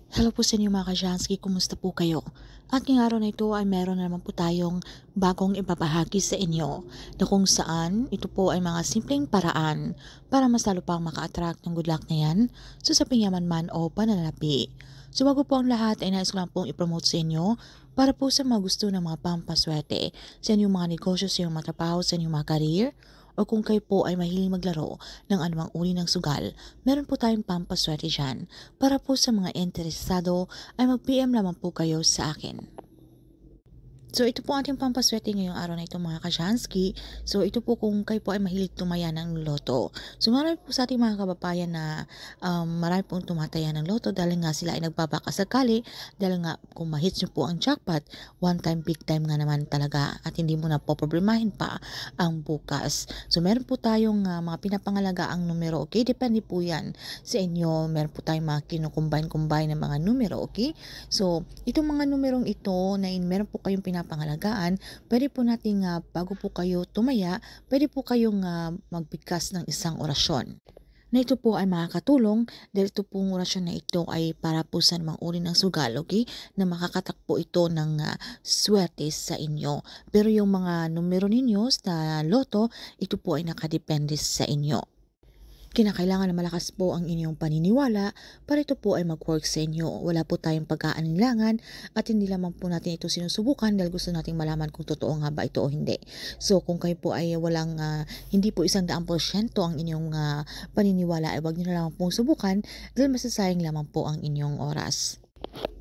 Hello po sa inyo mga ka-Jansky, kumusta po kayo? At ngayong araw na ito ay meron na naman po tayong bagong ibabahagi sa inyo na kung saan ito po ay mga simpleng paraan para mas lalo pang maka-attract ng good luck na yan so sa pinyaman man o pananalapi. So bago po ang lahat ay nais ko lang pong ipromote sa inyo para po sa mga gusto ng mga pampaswerte sa inyong mga negosyo, sa inyong mga trabaho, sa inyong mga career, o kung kayo po ay mahiling maglaro ng anumang uri ng sugal, meron po tayong pampaswerte dyan. Para po sa mga interesado ay mag-PM lamang po kayo sa akin. So ito po ating pampaswerte ngayong araw na ito mga ka-Jansky. So ito po kung kayo po ay mahilig tumaya ng loto. So marami po sa ating mga kababayan na marami pong tumataya ng loto dahil nga sila ay nagbabaka sakali. Dahil nga kung ma-hits nyo po ang jackpot, one time big time nga naman talaga at hindi mo na po problemahin pa ang bukas. So meron po tayong mga pinapangalagaang numero, okay? Depende po yan sa inyo. Meron po tayong mga kinukumbine-combine ng mga numero, okay? So itong mga numerong ito na meron po kayong pinapangalagaan, pwede po nating bago po kayo tumaya, pwede po kayong magbigkas ng isang orasyon na ito po ay makakatulong dahil ito pong orasyon na ito ay para po sa mga uri ng sugal, okay? Na makakatakpo ito ng swerte sa inyo. Pero yung mga numero ninyo sa loto, ito po ay nakadepende sa inyo. Kinakailangan na malakas po ang inyong paniniwala para ito po ay mag-work sa inyo. Wala po tayong pagkaalinlangan at hindi lamang po natin ito sinusubukan dahil gusto nating malaman kung totoo nga ba ito o hindi. So kung kayo po ay walang, hindi po 100% ang inyong paniniwala ay wag nyo na lamang pong subukan dahil masasayang lamang po ang inyong oras.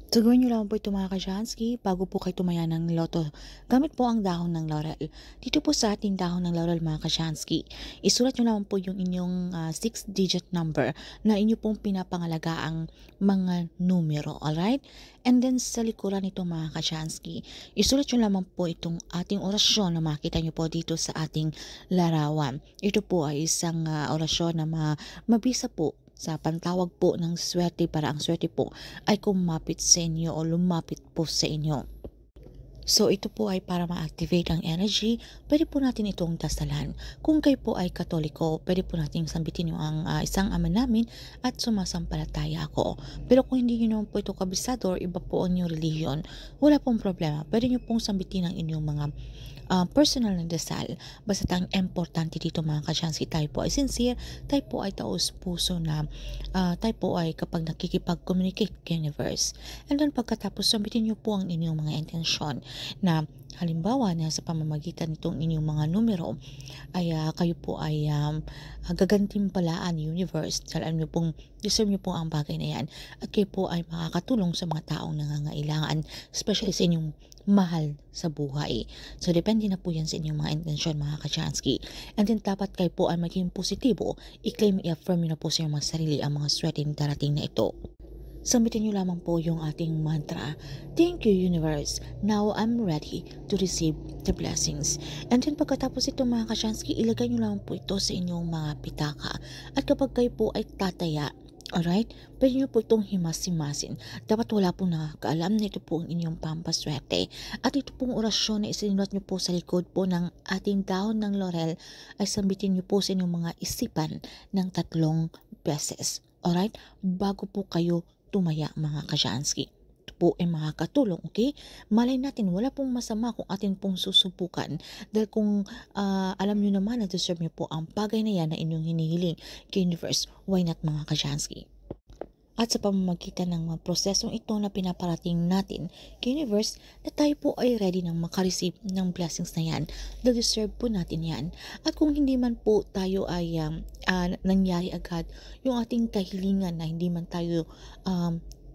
So gawin nyo lang po ito mga ka-Jansky bago po kayo tumaya ng loto. Gamit po ang dahon ng laurel. Dito po sa ating dahon ng laurel mga ka-Jansky, isulat nyo lang po yung inyong 6-digit number na inyo pong pinapangalagaang mga numero. Alright? And then sa likuran nito mga ka-Jansky, isulat nyo lamang po itong ating orasyon na makita nyo po dito sa ating larawan. Ito po ay isang orasyon na mabisa po sa pantawag po ng swerte para ang swerte po ay kumapit sa inyo o lumapit po sa inyo. So ito po ay para ma-activate ang energy, pwede po natin itong dasalan. Kung kayo po ay Katoliko, pwede po natin sambitin yung ang isang ama namin at sumasampalataya ako. Pero kung hindi nyo naman po ito kabisado or iba po ang inyong religion, wala pong problema. Pwede nyo pong sambitin ang inyong mga personal na dasal. Basta ang importante dito mga ka-Jansky, tayo po ay sincere, tayo po ay taos puso na tayo po ay kapag nakikipag-communicate kay universe. And then pagkatapos sambitin nyo po ang inyong mga intensyon na halimbawa na sa pamamagitan nitong inyong mga numero ay kayo po ay gagantimpalaan universe dahil alam nyo pong deserve nyo po ang bagay na yan at kayo po ay makakatulong sa mga taong nangangailangan, especially sa inyong mahal sa buhay. So depende na po yan sa inyong mga intensyon mga ka-Jansky. And then dapat kayo po ay maging positibo, i-claim, i-affirm nyo na po sa inyong mga sarili ang mga swerte darating na ito. Sambitin nyo lamang po yung ating mantra. Thank you, universe. Now I'm ready to receive the blessings. And then pagkatapos ito mga ka-Jansky, ilagay nyo lamang po ito sa inyong mga pitaka. At kapag kayo po ay tataya, alright, pwede nyo po itong himas-himasin. Dapat wala pong nakakaalam na ito po ang inyong pampaswerte. At ito pong orasyon na isinulat nyo po sa likod po ng ating dahon ng laurel ay sambitin nyo po sa inyong mga isipan ng 3 beses. Alright, bago po kayo tumaya mga ka-Jansky. Ito po ay makakatulong, okay? Malay natin, wala pong masama kung atin pong susubukan dahil kung alam nyo naman na deserve nyo po ang bagay na yan na inyong hinihiling kay universe, why not mga ka-Jansky? At sa pamamagitan ng mga prosesong ito na pinaparating natin kay universe na tayo po ay ready nang makareceive ng blessings na yan. Deserve po natin yan. At kung hindi man po tayo ay nangyari agad yung ating kahilingan na hindi man tayo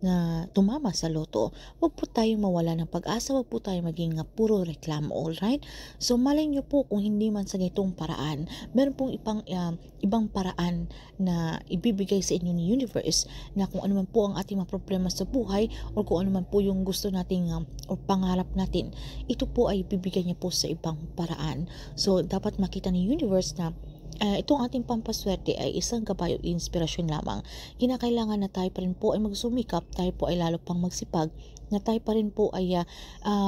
na tumama sa loto, wag po tayo mawala ng pag-asa, wag po tayo maging puro reklamo, alright? So malay nyo po kung hindi man sa ganitong paraan, meron pong ibang paraan na ibibigay sa inyo ni universe na kung ano man po ang ating mga problema sa buhay o kung ano man po yung gusto nating o pangarap natin, ito po ay ibibigay niya po sa ibang paraan. So dapat makita ni universe na Itong ating pampaswerte ay isang gabay o inspirasyon lamang. Kinakailangan na tayo pa rin po ay magsumikap, tayo po ay lalo pang magsipag, na tayo pa rin po ay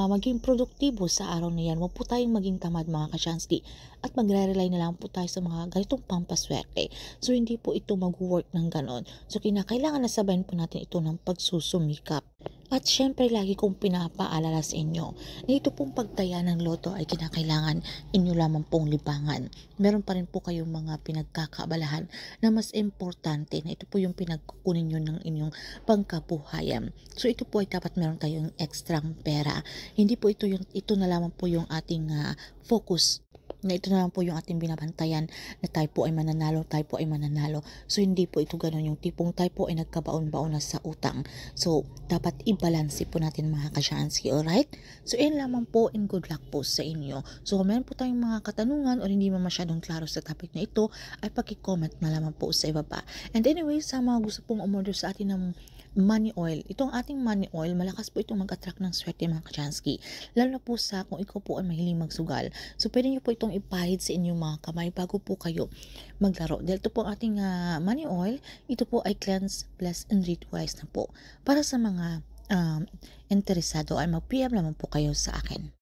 maging produktibo sa araw na yan. Huwag po tayong maging tamad mga kasyansky at magre-rely na lang po tayo sa mga ganitong pampaswerte. So hindi po ito mag-work ng ganon. So kinakailangan na sabayan po natin ito ng pagsusumikap. At syempre lagi kong pinapaalala sa inyo na ito pong pagtaya ng loto ay kinakailangan inyo lamang pong libangan. Meron pa rin po kayong mga pinagkakaabalahan na mas importante na ito po yung pinagkukunin nyo ng inyong pangkabuhayan. So ito po ay dapat meron tayong ekstrang pera. Hindi po ito na lamang po yung ating focus, na ito na lang po yung ating binabantayan na tayo po ay mananalo, tayo po ay mananalo. So hindi po ito ganun yung tipong tayo po ay nagkabaon-baon na sa utang. So dapat i-balance po natin mga kasyansky, alright? So yun lamang po and good luck po sa inyo. So kung meron po tayong mga katanungan o hindi man masyadong klaro sa topic na ito, ay paki-comment na lamang po sa ibaba. And anyway, sa mga gusto pong umorder sa atin ng money oil, itong ating money oil, malakas po itong mag-attract ng swerte mga kasyansky. Lalo na po sa kung ikaw po ay mahiling magsugal. So pwede nyo po itong ipahid sa inyong mga kamay bago po kayo maglaro. Dahil ito po ang ating money oil, ito po ay cleanse, bless, and ritualize na po. Para sa mga interesado ay mag-PM naman po kayo sa akin.